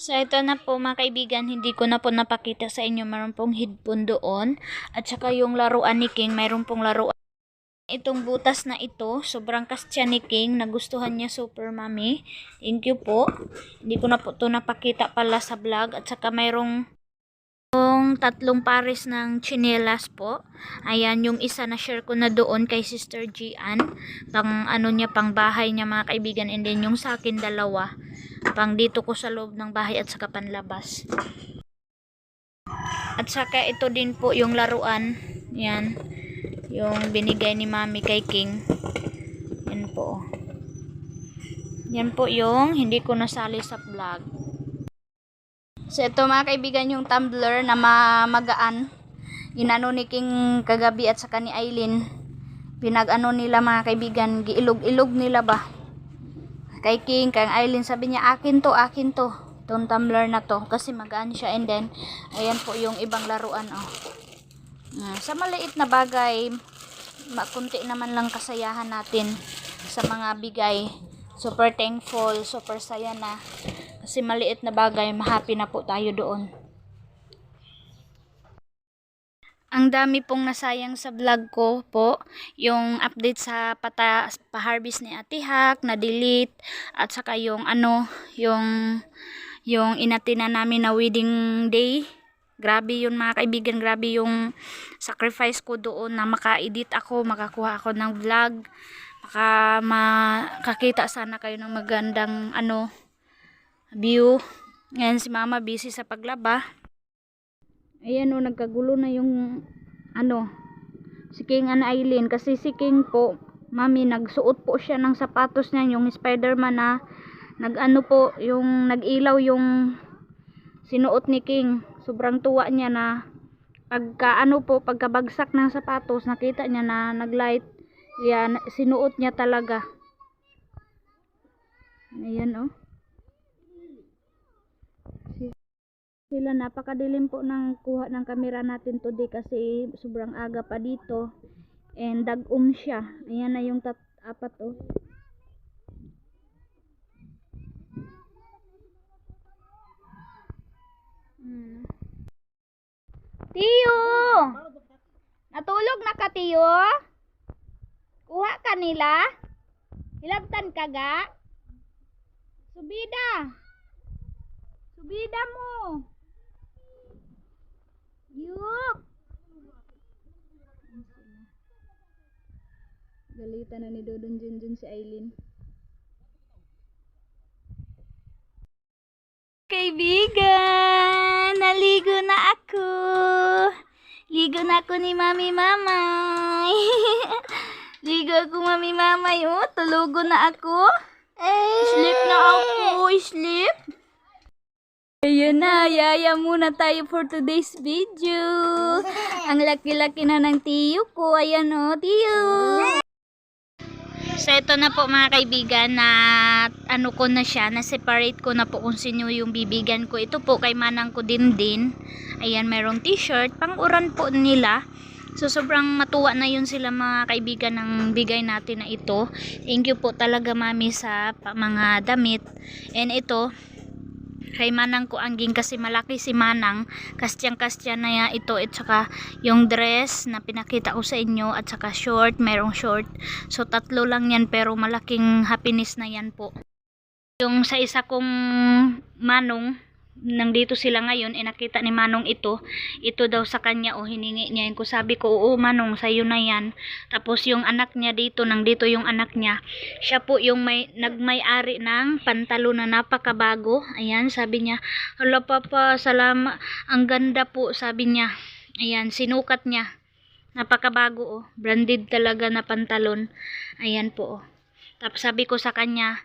So, ito na po mga kaibigan, hindi ko na po napakita sa inyo. Meron pong headphone doon. At saka yung laruan ni King, mayroon pong laruan. Itong butas na ito, sobrang kastya ni King. Nagustuhan niya super mami. Thank you po. Hindi ko na po ito napakita pala sa vlog. At saka mayroong tatlong pares ng chinelas po. Ayan, yung isa na share ko na doon kay Sister Gian. Pang ano niya, pang bahay niya mga kaibigan. And then yung sa akin dalawa. Pang dito ko sa loob ng bahay at saka panlabas. At saka ito din po yung laruan. Yan. Yung binigay ni Mami kay King. Yan po. Yan po yung hindi ko nasali sa vlog. So ito mga kaibigan yung tumbler na magaan. Inano ni King kagabi at saka ni Aileen. Pinag-ano nila mga kaibigan. Giilog-ilog nila ba. Kay King, kay Aileen, sabi niya akin to. Itong tumbler na to. Kasi magaan siya. And then, ayan po yung ibang laruan. Oh. Sa maliit na bagay, makunti naman lang kasayahan natin sa mga bigay. Super thankful, super saya na. Kasi maliit na bagay, mahappy na po tayo doon. Ang dami pong nasayang sa vlog ko po, yung update sa pa-harvest ni Ate Hak, na-delete, at saka yung yung inatina namin na wedding day. Grabe yun mga kaibigan, grabe yung sacrifice ko doon na maka-edit ako, makakuha ako ng vlog, makakita sana kayo ng magandang view. Ngayon si Mama busy sa paglaba. Ayan o, nagkagulo na yung si King and Aileen. Kasi si King po, Mami, nagsuot po siya ng sapatos niya, yung Spider-Man na yung nag-ilaw yung sinuot ni King. Sobrang tuwa niya na pagkabagsak ng sapatos, nakita niya na naglight. Yan, sinuot niya talaga. Ayan o. Sila, napakadilim po ng kuha ng camera natin today kasi sobrang aga pa dito and dag-um siya. Ayan na yung apat oh. Tiyo! Natulog na ka, Tiyo? Kuha ka nila? Hilabtan ka ga? Subida! Subida mo! Yuk! Galitan na ni Dodon Junjun si Aileen. Kaibigan! Naligo na ako! Ligo na ako ni Mami Mamay! Ligo ako Mami Mamay! Oh, tulugo na ako! Sleep na ako! Sleep! Ayan na, yaya muna tayo for today's video. Ang laki-laki na ng tiyo ko. Ayan o, tiyo. So, ito na po mga kaibigan na ko na siya, na-separate ko na po kung sino yung bibigyan ko. Ito po kay manang ko din. Ayan, mayroong t-shirt. Pang-uran po nila. So, sobrang matuwa na yun sila mga kaibigan ng bigay natin na ito. Thank you po talaga mami sa mga damit. And ito, kay manang ko angging kasi malaki si manang, kastyang-kastya na ito at saka yung dress na pinakita ko sa inyo at saka short, merong short. So tatlo lang yan pero malaking happiness na yan po. Yung sa isa kong manong, nandito sila ngayon, nakita ni manong ito daw sa kanya hiningi niya. Ko sabi ko, oo manong, sa'yo na yan. Tapos yung anak niya dito, nandito yung anak niya, siya po yung nagmay-ari ng pantalon na napakabago. Ayan, sabi niya, hala papa, salamat, ang ganda po, sabi niya. Ayan, sinukat niya, napakabago branded talaga na pantalon. Ayan po Tapos sabi ko sa kanya,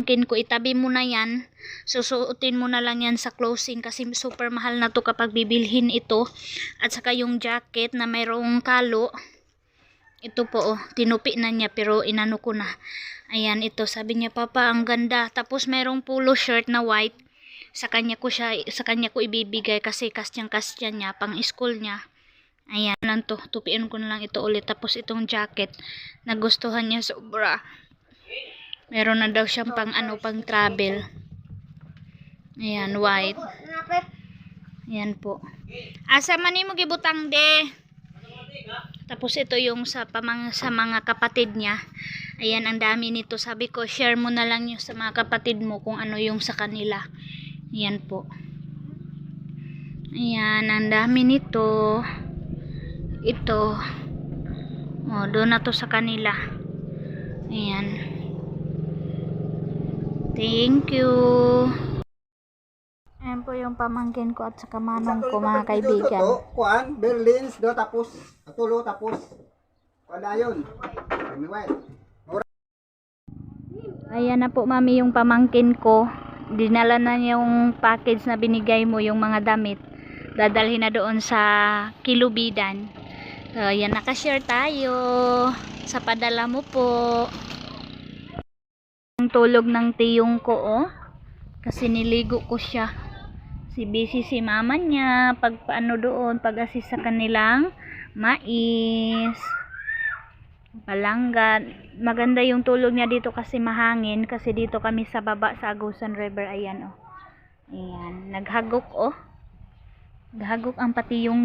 ko itabi mo na yan, susuotin mo na lang yan sa closing kasi super mahal na to kapag bibilhin ito. At saka yung jacket na mayroong kalo, ito po tinupi na niya pero inano ko na. Ayan, ito sabi niya, papa ang ganda. Tapos mayroong polo shirt na white, sa kanya ko ibibigay kasi kastyang-kastya niya, pang school niya. Ayan lang to, tupiin ko na lang ito ulit. Tapos itong jacket, nagustuhan niya sobra. Meron na daw siyang pang travel. Ayan, white. Ayan po. Asa man mo gibutang de. Tapos ito yung sa mga kapatid niya. Ayan, ang dami nito. Sabi ko, share mo na lang yung sa mga kapatid mo kung ano yung sa kanila. Ayan po. Ayan, ang dami nito. Ito. O, doon na to sa kanila. Ayan. Thank you. Ayan po yung pamangkin ko at saka manong ko, mga kaibigan. Kuan, Berlins, do tapos, atulo tapos. Wala yun. Ayan na po, mami, yung pamangkin ko. Dinala na niya yung package na binigay mo, yung mga damit. Dadalhin na doon sa Kilubidan. So, ayan, nakashare tayo. Sa padala mo po. Ang tulog ng tiyong ko, oh. Kasi niligo ko siya. Si busy si mama niya. Pag paano doon, pag-assist sa kanilang mais. Palanggan. Maganda yung tulog niya dito kasi mahangin. Kasi dito kami sa baba sa Agusan River. Ayan, oh. Ayan. Naghagok, oh. Naghagok ang pati yung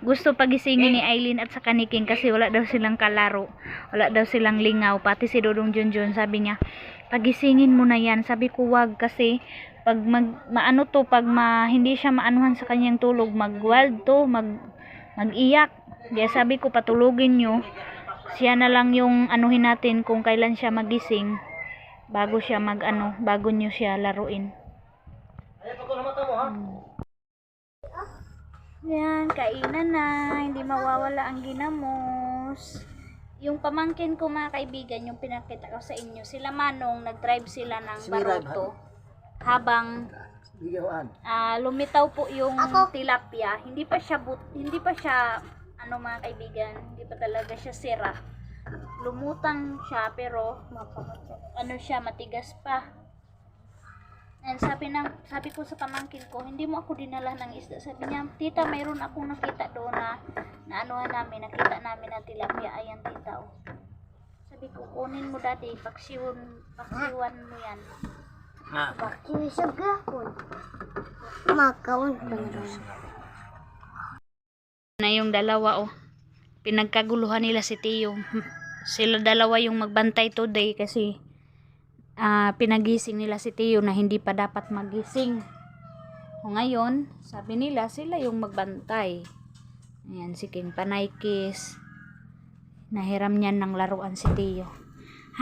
gusto pagisingin ni Aileen at sa Kaniking kasi wala daw silang kalaro. Wala daw silang lingaw. Pati si Dodong Junjun sabi niya, pagisingin mo na yan. Sabi ko wag kasi pag maano to, pag hindi siya maanuhan sa kanyang tulog, mag-wild to, mag-iyak. Kaya sabi ko patulugin nyo. Siya na lang yung anuhin natin kung kailan siya magising bago siya bago nyo siya laruin. Yan, kainan na, hindi mawawala ang ginamos. Yung pamangkin ko, mga kaibigan, yung pinakita ko sa inyo, sila Manong, nag-drive sila ng baruto habang lumitaw po yung tilapia. Hindi pa siya mga kaibigan, hindi pa talaga siya sira. Lumutang siya pero matigas pa. And sabi ko sa pamangkin ko, hindi mo ako dinala ng isda. Sabi niya, tita, mayroon akong nakita doon na nakita namin na tilapia. Ayan, tita, oh. Sabi ko, kunin mo dati, paksiwan mo yan. Paksiwan sa gahon. Makawin pa na yung dalawa, oh. Pinagkaguluhan nila si Tio. Sila dalawa yung magbantay today kasi pinagising nila si Tio na hindi pa dapat magising. O ngayon, sabi nila sila yung magbantay. Ayan, si King Panaykis. Nahiram niyan ng laruan si Tio.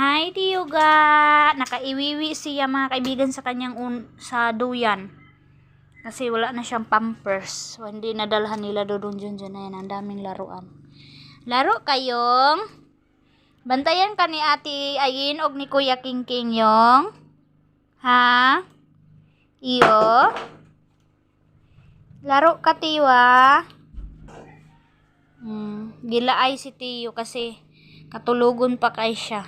Hi, Tio ga! Nakaiwiwi siya, mga kaibigan, sa kanyang sa duyan. Kasi wala na siyang pampers. So, hindi nadalhan nila doon dyan. Ayan, ang daming laruan. Laro kayong bantayan ka ni Ate Ayin og ni Kuya King yung. Ha? Iyo? Laro ka, Tiwa. Gilaay si Tiyo kasi katulugon pa kay siya.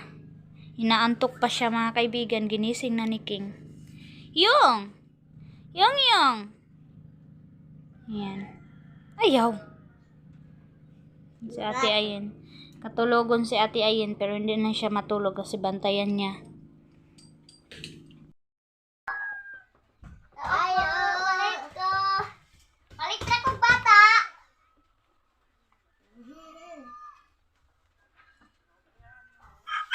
Inaantok pa siya, mga kaibigan. Ginising na ni King. Yung! Yung! Yan. Ayaw! Si Ate Ayin. Katulogon si Ate Ayin pero hindi na siya matulog kasi bantayan niya. Ayo, let's go. Balik na kong bata.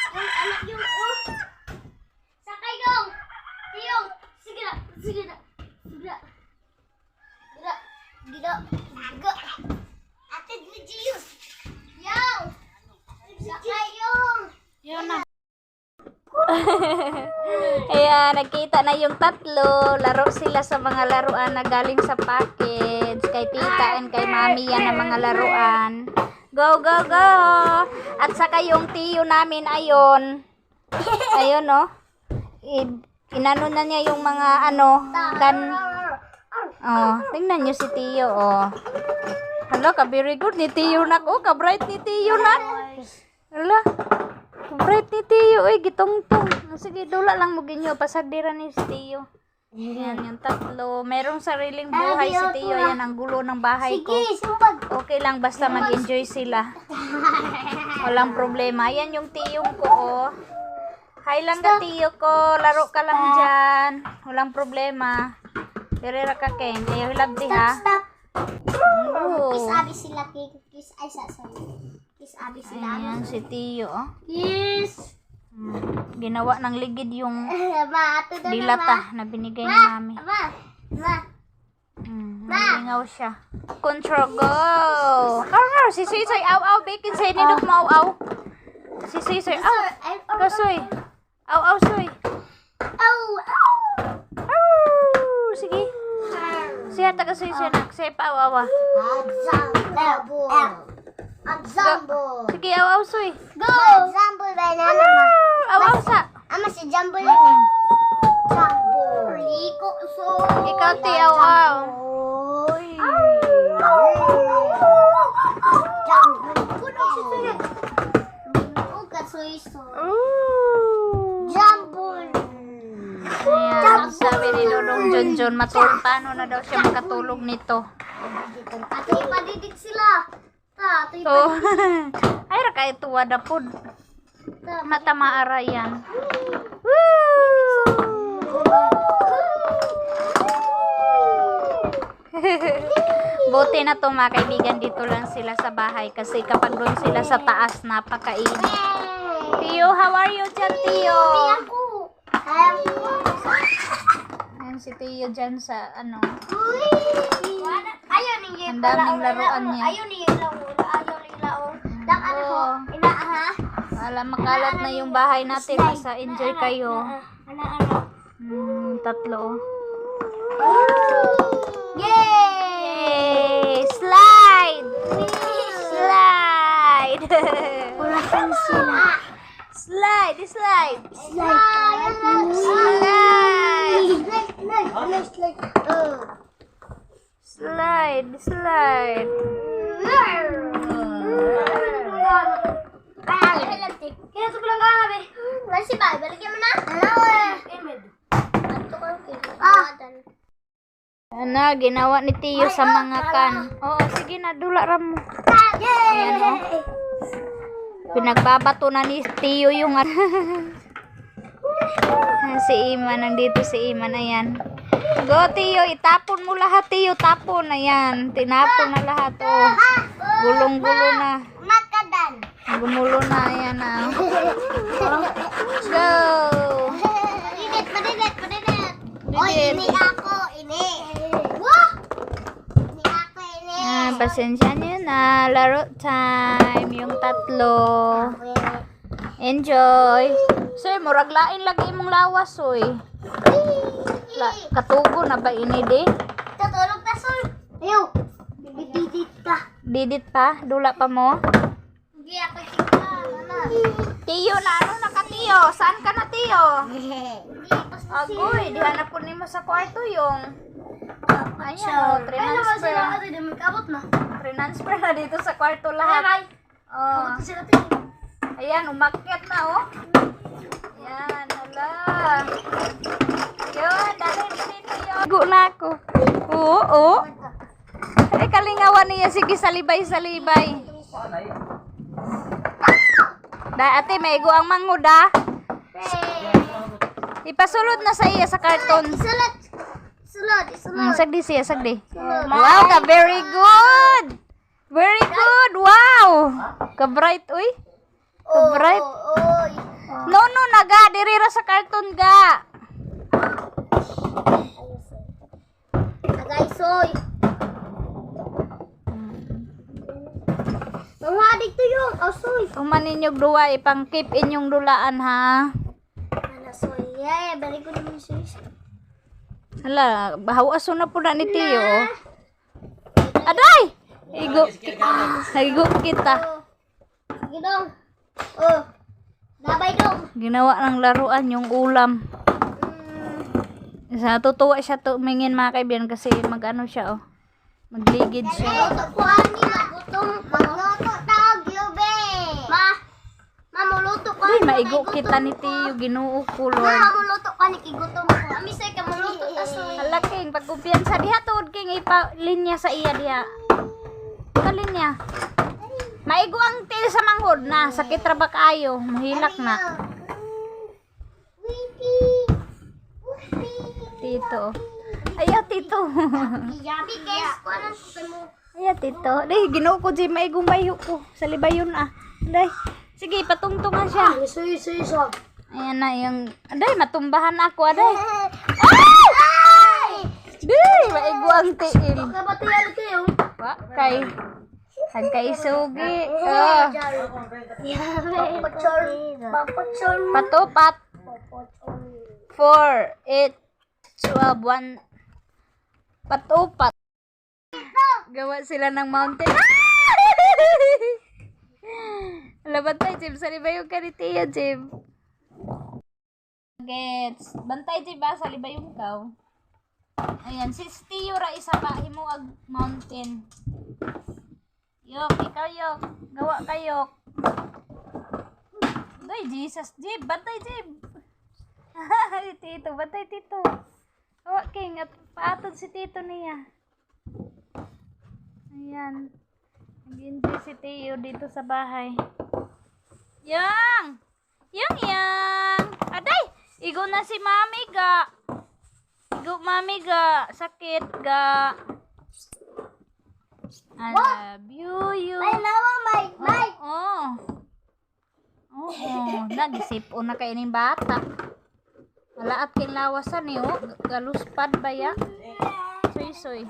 Yung anak yung sakay dong. Tiyong, sige na. Gida. Ate Gidiyos. Yaw. Sakay yung. Yun na. Ayan, nagkita na yung tatlo. Laro sila sa mga laruan na galing sa package. Kay tita and kay mami yan ang mga laruan. Go! At saka yung Tiyo namin, ayun. Ayun, no? Inano na niya yung mga tingnan nyo si Tiyo, oh. Hala, very good ni Tiyo nak. Oh, ka-bright ni Tiyo nak. Hala. Bright ni Tiyo, gitong-tong. Sige, dula lang mo ginyo. Pasagdira ni si Tiyo. Yan, yung tatlo. Merong sariling buhay si Tiyo. Yan ang gulo ng bahay ko. Okay lang, basta mag-enjoy sila. Walang problema. Yan yung Tiyong ko, oh. Hi lang ka tiyo ko. Laro ka lang dyan. Walang problema. Dirira ka Ken. Ayaw hilabdi ha. Stop. Oh. Kiss abi sila. Kiss ay sorry. Kiss abi sila. Ayan si tiyo. Oh. Kiss. Ginawa ng ligid yung Ma, ato daw na, dilata na binigay ni mami. Ma. Ma. Nalingaw siya. Control go! Si Soy Soy, aw, bacon sa inidok mo, aw. Si Soy Soy, aw. Kasoy. Aw, Soy. Ow. Aw, sige. Siya, taga Soy Soy, nak. Siya pa, aw. Example. Sige, aw, Soy. Go. Example ba na Aw, sa. Ama si Jumbo lang eh. Jumbo. Liko so. Ikaw, ti, aw. Jumbo. Puno si Soy. Uga soy so. Jumbo. Ayan, sabi ni Dodong Junjun, paano na daw siya makatulog nito. Ato ipadidik sila. Ato Oh. ipadidik. Ay, rakay tuwa na po. Mata maara yan. Buti na to mga kaibigan, dito lang sila sa bahay kasi kapag doon sila sa taas napakainit. Tiyo, how are you dyan, Tiyo? Ako. Ayan si Tiyo dyan sa ano. Ayaw ni Ang daming laruan niya. Ayaw ni laruan. Ayaw ni laruan. Dak ano ko? Ina ha? Wala, makalat na yung bahay natin. Basta enjoy kayo. Ano? Tatlo. Yay! Yay! Slide! Slide! Wala kang sila. Slide! Slide! Slide! Slide! Slide! Kaya ito lang ka nabi. Nasi ba? Balikin mo na? Ano eh? Ano, ginawa ni Tiyo sa mga kan. Oo, sige na, dula ram mo. Ayan, oh. Pinagbabato na ni Tiyo yung si Iman, nandito si Iman, ayan. Go, Tiyo, itapon mo lahat, Tiyo, tapon, ayan. Tinapon na lahat, oh. Gulong-gulo na. Makadan. Gumulo na, ayan na. Go! Padidit. Oy, Didit. ini ako, ini. Wah! Ini ako, ini. Pasensya nyo na. Laro time. Yung tatlo. Enjoy. Soy, muraglain lagi mong lawas, soy. Katugo na ba ini, di? Tutulog na, Sol. Ayaw. Didit ka. Didit pa? Dula pa mo? Hindi ako kita, mama. Tiyo na, ano na ka, Tiyo? Saan ka na, Tiyo? Hindi, basta Agoy, dihanap ko nimo sa kwarto yung... Ayan, transfer. Abot na. Transfer na dito sa kwarto lahat. Oh. Sila tayo. Ayan, umakyat na, oh. Ayan, hala. Yun, dali Tiyo. Go na ako. Oo. Ay, kalingawan niya. Sige, salibay. Ate, may igo ang mangod, ah. Ipasulod na sa iya sa karton. Sulod. Sagdi siya, sagdi. Wow, ka very good. Very good. Wow. Ka bright, uy. Ka bright. Oy. No, naga. Dirira sa karton, ga. Agaysoy. Mga adik to yung asoy. Umanin yung duwa, ipang-keep inyong dulaan, ha. Ano soy? Yeah, balik ko naman soy. Hala, bahawaso na po na ni Tiyo. Aday! Igo kita. Gidong. Oh. Gabay dong. Ginawa ng laruan yung ulam. Natutuwa siya tumingin mga kaibigan kasi mag-ano siya, oh. Magligid siya. Luto ko ani magutom. Magluto tawag yube. Mamuluto ko. Ay, maigo kita ni Tiyo, Ginoo ko, Lord. Mamuluto ka ni kigutom ko. Ami say ka muluto ta soy. Halaking, pag-kumpiyansa diha, tuod king ipa-linya sa iya diha. Kalinya. Maigo ang til sa manghod na, sakit ra ba kaayo, mahilak na. tito. Ayaw, tito. Yummy guys, ko anong mo. Ayaw, tito. Dahil, ginoo ko, Jim. May gumayo ko. Sa libayon, ah. Dahil, sige, patungtungan siya. Iso. Ayan na yung... Aday, matumbahan ako, aday. Ay! Day, maigo ang tiil. Kabatayan ito yung. Wa, kay... Hagkay sugi. Patupat. 4, 8, 12, 1. Patupat. Gawa sila ng mountain. Bantay, Jim. Sa libayong ka ni Tia, Jim. Gets. Bantay, Jim, ba? Sa libayong ka. Ayan. Si Tio ra isa pa. Himuag mountain. Yok, ikaw yok. Gawa kayok. Ay, Jesus, Jim. Bantay, Jim. Tito, bantay, Tito. Gawa, King. At paatod si Tito niya. Ayan. Nag-enjoy si Tio dito sa bahay. Yang! Yang! Aday! Igo na si Mami ga. Igo Mami ga. Sakit ga. I love you. May. Oo. Oo. Nagisipon na kayo ng bata. Wala at king lawasan eh. Oh. Galuspad ba ya? Soy.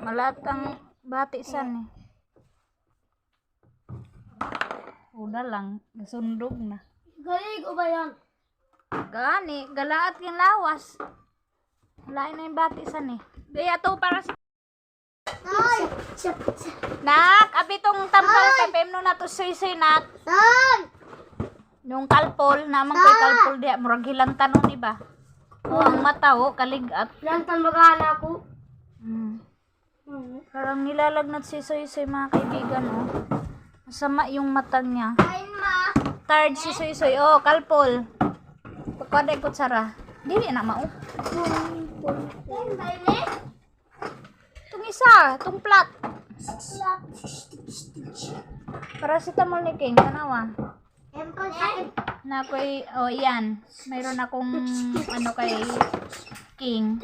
Wala at ang batisan eh. Udah lang. Gasundog na. Galing ko ba yan? Gani. Galaat king lawas. Wala na yung batisan eh. Kaya to para si Ay! Nak, abi tong tambal kapem no nato soy nak. Ay! Yung kalpol, namang ko'y kalpol diya, murag hilantan no, di ba? O, ang mata, o, kaligat. Lantan mag-aala ko. Parang nilalagnat si Soy-Soy, mga kaibigan, o. Masama yung mata niya. Kain ma. Tired si Soy-Soy, o, kalpol. Pagkaday ko tsara. Dili na mao. Kain ba ini? Itong isa, itong plat. Paracetamol ni King, tanawa. Empal sakit. Na ko'y, o, yan. Mayroon akong, ano kay King,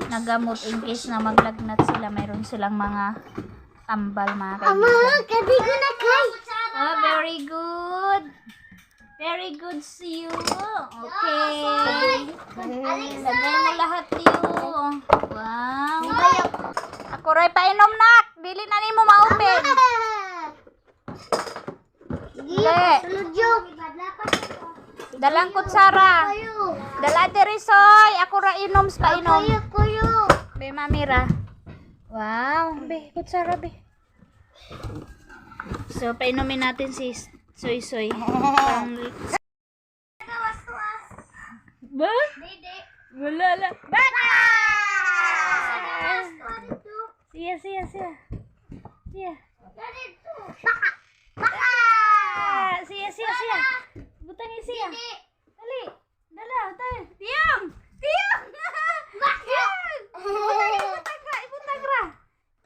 na gamot in case na maglagnat sila. Mayroon silang mga tambal, mga kaibigan. Kadi ko na kay. Oh, very good. Very good see you. Okay. Lagay mo lahat you. Wow. Ako rin painom nak. Dili na ni mo ma-open. Dili. Ludyog. Dalang kutsara. Dala diri soy. Ako ra inom sa painom. Kuyo. Be mamira. Wow. Be kutsara be. So painumin natin si Soy-Soy. Ba? Dede. Wala la. Bata! Siya. Siya. Siya. Butangin siya. Dali. Dala, utang. Tiyong!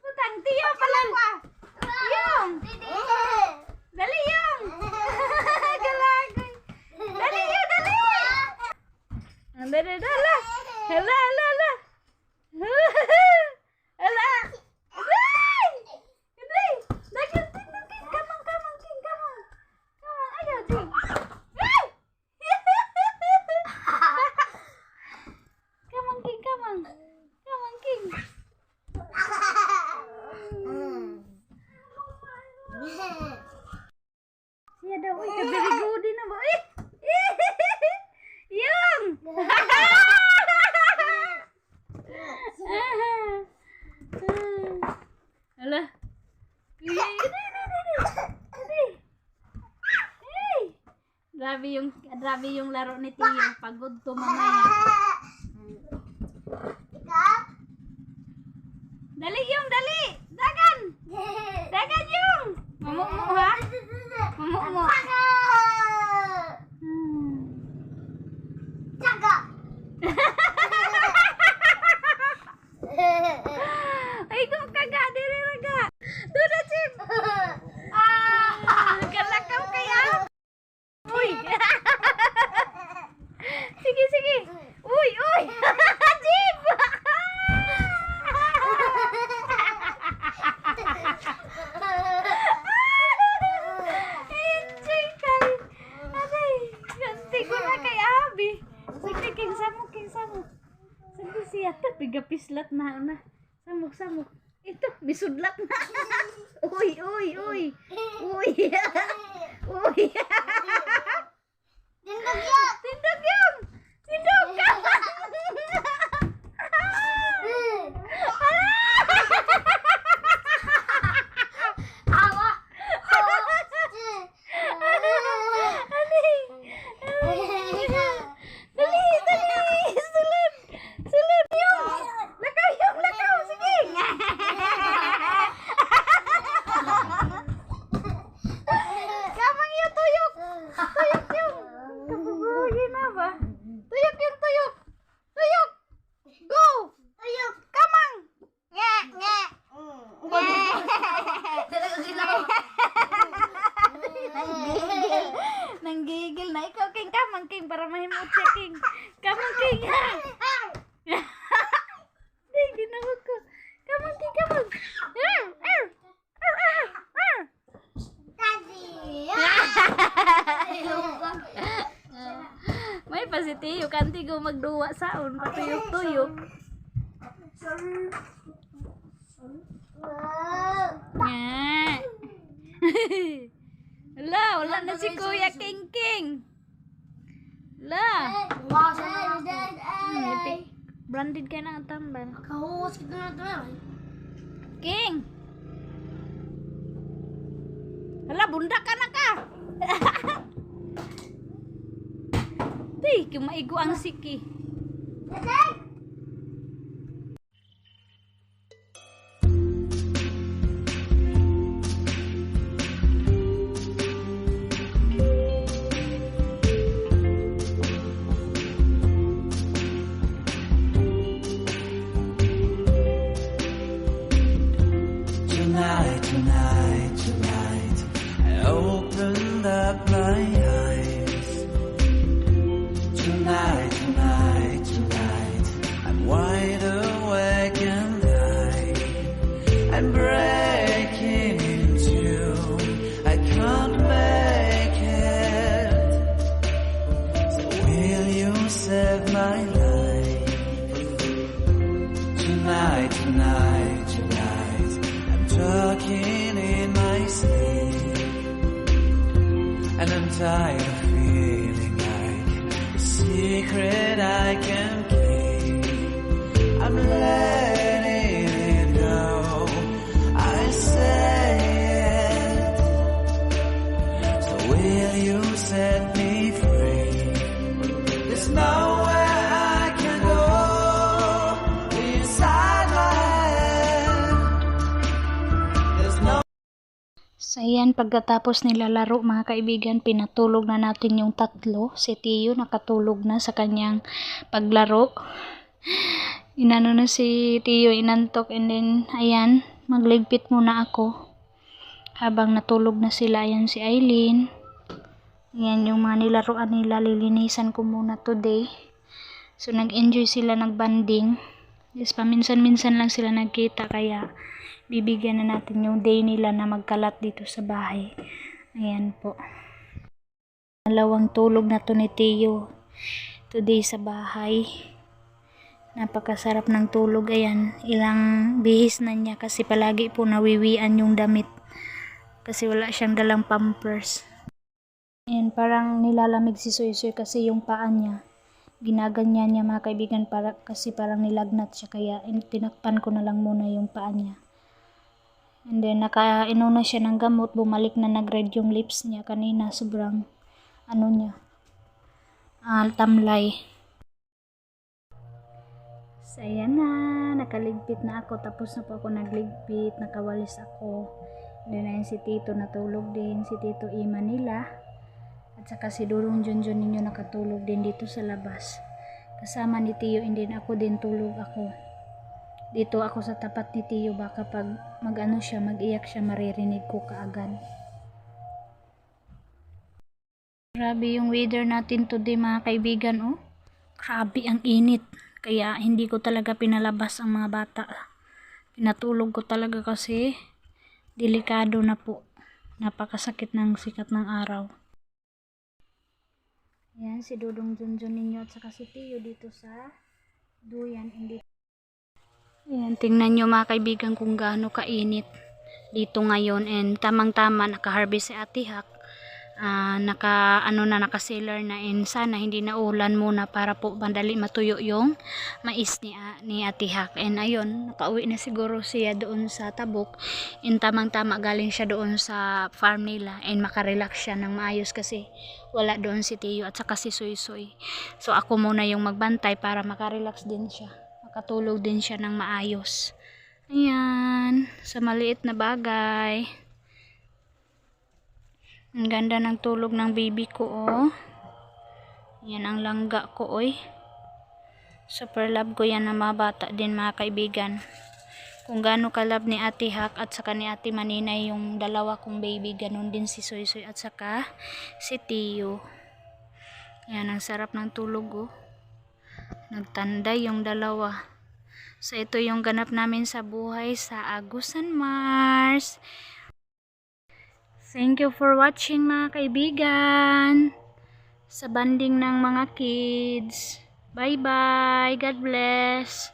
Butang, tiyong pala ko ah. Tiyong! Dali yung! Galagoy. Dali yung, dali! Dala. Hala. Hala. Aray! Aray! Dagan, King. Kamang, King. Kamang. Ayaw, King. Ay! Kamang, King. Kamang, King. Siya daw, uy, kabirigodi na ba? Yung! Hala. Grabe yung laro ni Tio. Pagod to mamaya. Dali yung, dali! Dagan! Dagan yung! Mamumu ha? Mamumu. Ay, kung kaga, diri raga. Doon na, Chip. Galakaw kaya. Uy. Sige. Uy. ata pigapislat na. Samok. Ito, bisudlat na. Uy. Uy. Tindog yun. Tindog ka. Awa. Dali. Sulod yun. Lakaw. Sige. Kamang yun, tuyok. Tuyok yun. Kapaguhin na ba? Tuyok. Go. Ayok. Kamang. Nga. Nanggigil na ikaw, King. Kamang, King, para mahimot siya, King. Kamang, King. Hindi, ginawag ko. Kamang, King. May pasitiyo, kanti ko magduwa saon, patuyok-tuyok. Nga. Wala na si Kuya King. Branded ka na ang tambal. Kahuwas kita na ito. King. Bunda ka na ka. Kumaigo ang siki. Tonight, I opened up my eyes. Tonight, I'm wide awake and I'm breaking into. I can't make it. So will you save my life? Tonight, I'm talking in my sleep, and I'm tired of feeling like a secret I can keep. I'm letting it go, I say it. So will you set me free? There's nowhere I can go inside my head. There's no. So ayan, pagkatapos nilalaro mga kaibigan, pinatulog na natin yung tatlo. Si Tiyo nakatulog na sa kanyang paglaro. Inano na si Tiyo, inantok, and then ayan, magligpit muna ako. Habang natulog na sila, ayan si Aileen. Ayan yung mga nilaruan nila, lilinisan ko muna today. So nag-enjoy sila, nagbanding. Yes, paminsan-minsan lang sila nagkita, kaya bibigyan na natin yung day nila na magkalat dito sa bahay. Ayan po. Dalawang tulog na to ni Tiyo today sa bahay. Napakasarap ng tulog. Ayan, ilang bihis na niya kasi palagi po nawiwian yung damit. Kasi wala siyang dalang pampers. Ayan, parang nilalamig si Soy kasi yung paa niya. Ginaganyan niya mga kaibigan kasi parang nilagnat siya, kaya tinakpan ko na lang muna yung paa niya. And then nakainom na siya ng gamot, bumalik na nag-red yung lips niya kanina, sobrang tamlay. So ayan na, nakaligpit na ako, tapos na po ako nagligpit, nakawalis ako. And then ayan si Tito natulog din, si Tito Ima nila, at saka si Durong Junjun ninyo nakatulog din dito sa labas. Kasama ni Tiyo, and then ako din tulog ako. Dito ako sa tapat ni Tiyo, baka pag mag-iyak siya, maririnig ko kaagad. Grabe yung weather natin today mga kaibigan, oh. Grabe ang init. Kaya hindi ko talaga pinalabas ang mga bata. Pinatulog ko talaga kasi delikado na po. Napakasakit ng sikat ng araw. Yan si Dudong Junjun ninyo at saka si Tiyo dito sa duyan. Hindi Ayan, tingnan nyo mga kaibigan kung gaano kainit dito ngayon, and tamang-tama naka-harvest si Ate Hak. Naka-sealer na, and sana hindi na ulan muna para po madali matuyo yung mais ni Ate Hak. And ayun, nakauwi na siguro siya doon sa Tabuk, and tamang-tama galing siya doon sa farm nila, and makarelax siya ng maayos kasi wala doon si Tiyo at saka si Soy Soy. So ako muna yung magbantay para makarelax din siya, makatulog din siya ng maayos. Ayan, sa maliit na bagay. Ang ganda ng tulog ng baby ko, oh. Yan ang langga ko, oy. Super love ko yan ng mga bata din, mga kaibigan. Kung gaano ka-love ni Ate Hak at saka ni Ate Maninay yung dalawa kong baby, ganun din si Soy Soy at saka si Tiyo. Yan, ang sarap ng tulog, oh. Nagtanday yung dalawa. So ito yung ganap namin sa buhay sa Agusan Mars. Thank you for watching mga kaibigan sa banding ng mga kids. Bye bye. God bless.